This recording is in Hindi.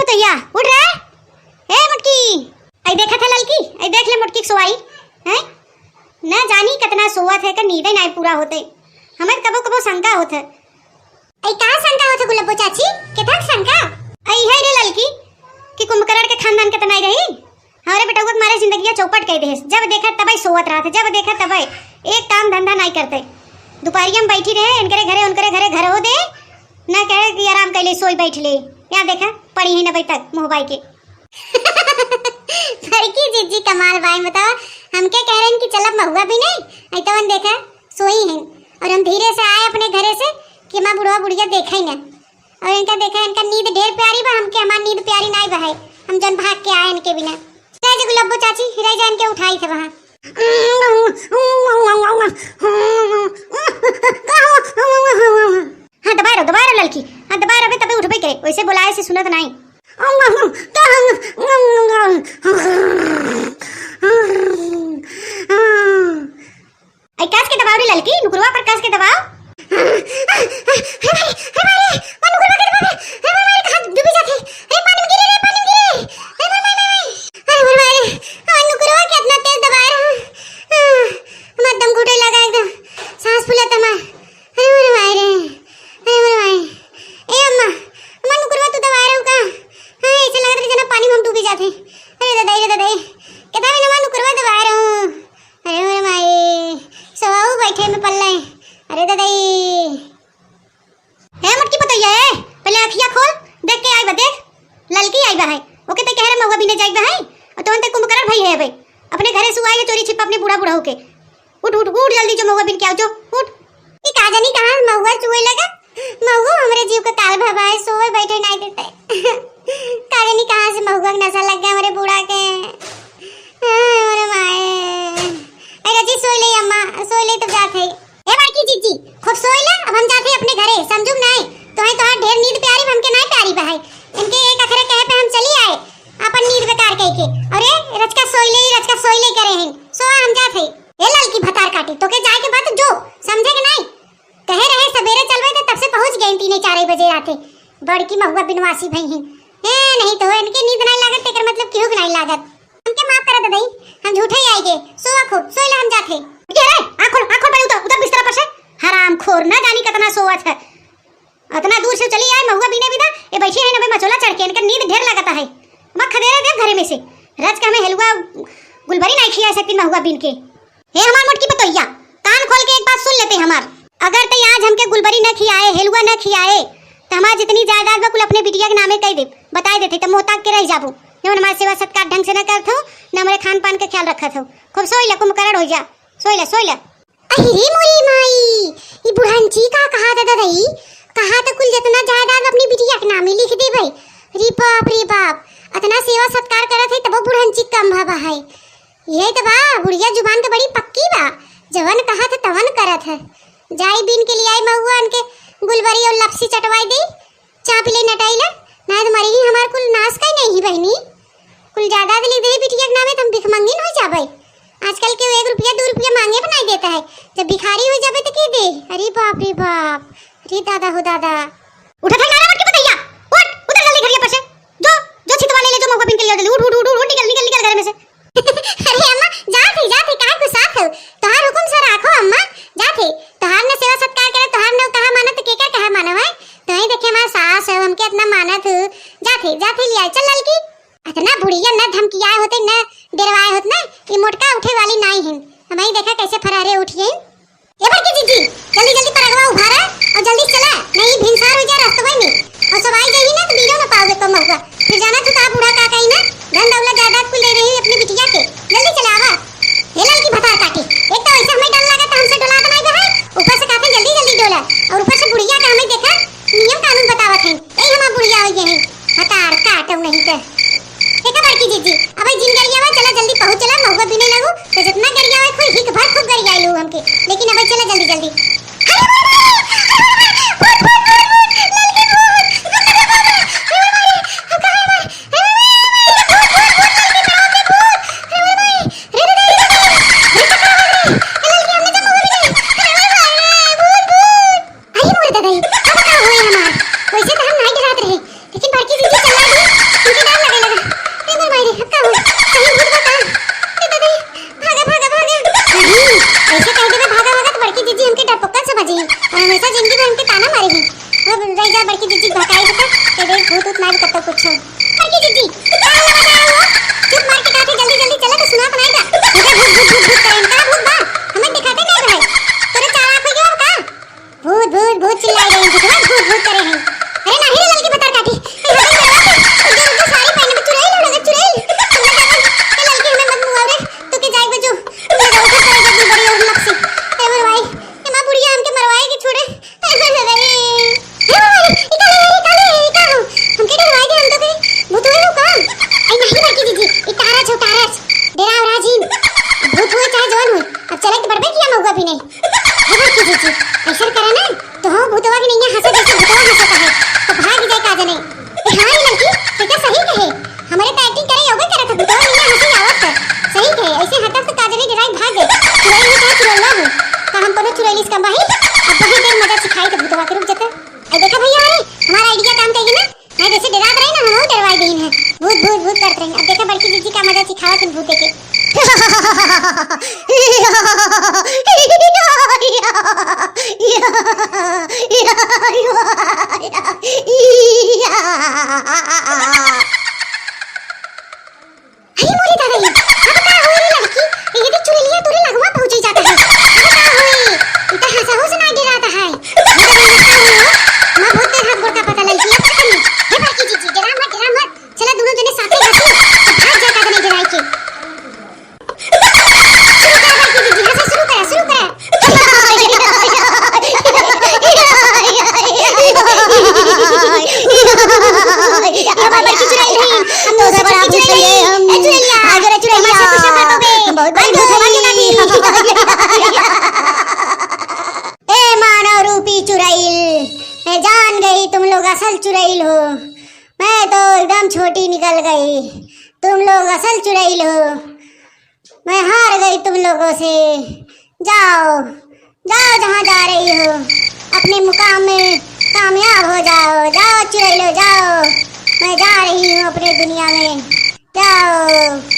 पुतैया उठ रे। ए मुटकी, आई देखा था ललकी, आई देख ले मुटकी सोई है ना, जानी कितना सोवत है का नींद नहीं पूरा होते। हमें कबो कबो शंका होते। आई का शंका होते गुलाबो चाची, केथा शंका आई है रे ललकी कि कुंभकर्ण के खानदान के तनाई रही। हमारे बेटा को मारे जिंदगी चौपट कह दे। जब देखा तब सोवत रहा था, जब देखा तब एक काम धंधा नहीं करते। दोपहरिया में बैठी रहे इनके घरे उनके घरे घर हो दे ना, कहे कि आराम कर ले सोई बैठ ले। यहाँ देखा पड़ी है ना भाई तक मुँह बाई के। फरकी जीजी कमाल भाई, बताओ हम क्या कह रहे हैं कि चल अब महुआ भी नहीं आई तो हम देखा सोई हैं और हम धीरे से आए अपने घरे से कि माँ बुढ़वा बुढ़िया देखा ही ना, और इनका देखा इनका नींद ढेर प्यारी बा, हमके हमारी नींद प्यारी नहीं बा है। हम जन भाग के आए इनके बिना गुलाबो चाची हिरा जान के उठाई थे वहाँ। हाँ दबारा लड़की, हाँ दबारा अबे तबे उठबे करे, वैसे बुलाए से सुनत नहीं। आई कास के दबाव रे लड़की, नुकुरवा पर कास के दबाव। अपने घरे सुआई चोरी छिपा अपने बूढ़ा बूढ़ा होके। उठ उठ उठ जल्दी, जो महुआ बिन के आओ जो उठ। ई का जानी कहां महुआ चुए लगा, महुआ हमरे जीव का काल भवा है, सोए बैठे नहीं देते। का जानी कहां से महुआ का नशा लग गया हमारे बूढ़ा के। अरे माए अरे जी सोई ले अम्मा, सोई ले तो जात है। ए बाकी जीजी खूब सोई ले, अब हम जाते अपने घरे समझू नहीं तो है तोहार ढेर नींद प्यारी हमके नहीं प्यारी बहाई। इनके एक अखरे कहे पे हम चली आए अपन नींद बेकार कह के। अरे रचका सोई ले करे हैं सो हम जात है। ए ललकी भतार काटी तो के जाए के बात जो समझे के नहीं, कहे रहे सवेरे चलवे थे तब से पहुंच गए 3-4 बजे आते। बड़की महुआ बिनवासी भई हैं ए नहीं तो इनके नींद नहीं लागत तेकर मतलब क्यों नहीं लागत। हमके माफ कर दे दई, हम झूठे ही आएगे। सो आखो सोई ले हम जात है। के रे आखो आखो पे उधर बिस्तर पर से हराम खोर ना जानी कितना सोवत है। इतना दूर से चली आए महुआ बिने बिना ए बैठी है ना मचोला चढ़ के, इनका नींद ढेर लगता है। मैं खदेरे दे घरे में से रज का मैं हलवा गुलबरी नहीं खिया सकती महुआ बिन के। हे हमार मोटकी बतैया कान खोल के एक बात सुन लेते हमार, अगर ते आज हमके गुलबरी न खियाए हलवा न खियाए तो हमार जितनी जायदाद बा कुल अपने बिटिया के नामे कह दे बता देते तो मोहताज के रह जाबो। जब हमारे सेवा सत्कार ढंग से न करत हो न हमारे खान पान के ख्याल रखत हो। खूब सोई ले कुंभकर्ण हो जा, सोई ले। अरे मोरी माई ई बुढ़ांची का कहा दादा दई, कहा तो कुल जितना जायदाद अपनी बिटिया के नामे लिख दे भाई। रे बाप इतना सेवा सत्कार करत है तब बुढ़ांची कम भा है। ये तो बा बुढ़िया जुबान तो बड़ी पक्की बा, जवन कहा था तवन करत है। जाई बिन के लिए आई महुआ के गुलबरी और लपसी चटवाई दे चाप ले नटाइला ना तो मरी ही हमार कुल नाश का नहीं बहनी। कुल ज्यादा लिख दे बिटिया के नामे तुम भिखमंगिन हो जाबे। आजकल के 1 रुपया 2 रुपया मांगे भी नहीं देता है, जब भिखारी हो जाबे तो के दे। अरे बाप अरे दादा हो दादा। उठा था नारा मत के बताइया, उठ उधर जल्दी घरिया पर से जो छितवा ले जो महुआ बिन के लिए उठ निकल घर में से। अरे अम्मा जाते काहे को साथ हो, तोहार हुकुम से राखो अम्मा जाते। तोहार ने सेवा सत्कार करे तोहार ने कहा मानत के क्या कहा मानव है। तो ही देखे हमारा सास है हमके इतना मानत जाते लिया चल ललकी। इतना बुढ़िया न धमकियाए होते न डरवाए होत ना, ये मोटका उठे वाली नहीं है। हमारी देखा कैसे फरारे उठिए। ए बड़की जीजी जल्दी परगवा उभारा और जल्दी चला नहीं भिनसार हो जा रास्ते में और सब आई गई ना तो बीरो न पाओगे तो महुआ फिर जाना तू ता बूढ़ा का कहीं ना धन दौलत जायदाद कुल दे रही अपनी बिटिया के। जल्दी चला आवा हे ललकी भतार काटी, एक तो ऐसा हमें डर लगा तो हमसे डोला तो नहीं बहाई, ऊपर से कहते जल्दी डोला और ऊपर से बुढ़िया का हमें देखा नियम कानून बतावत है। यही हमार बुढ़िया हो गए हैं भतार काटो नहीं तो देखा बड़की जीजी। अब जिन गरिया में चला जल्दी पहुंच चला महुआ बिने लगू तो जितना गरिया है कोई हिक भर खूब गरिया लो हमके, लेकिन अब चला जल्दी रहे हमारे तो एक्टिंग करे होगे करे था तो ये हंसी आवत है सही है ऐसे हटक से काजली डराई भाग गए चुड़ैल में क्या चुड़ैला है का हम कोनो चुड़ैल इसका बाही अब वही देर मजा सिखाई तो भूतवा के रुक जाता ए देखा भैया अरे हमारा आइडिया काम करेगी ना मैं जैसे डरात रही ना हम डरवाई देन है भूत भूत भूत करते रहे अब देखा बड़की दीदी का मजा सिखावा तुम भूत के अरे मोरी दादा ये अब का होई रे लड़की ये देख चुड़ैलिया तोरे लगवा पहुंच जाता है अब का होई इतना हंसा हो सुनाई दे रहा है मैं बहुत देर हाथ गोड़ का पता लग गया हे बाकी जी डरा मत चला दोनों जने साथ में हंसी भाग जा का नहीं डराई के शुरू कर मैं जान गई तुम लोग असल चुड़ैल हो मैं तो एकदम छोटी निकल गई तुम लोग असल चुड़ैल हो मैं हार गई तुम लोगों से जाओ जाओ जहाँ जा रही हो अपने मुकाम में कामयाब हो जाओ चुड़ैलो जाओ मैं जा रही हूँ अपने दुनिया में जाओ।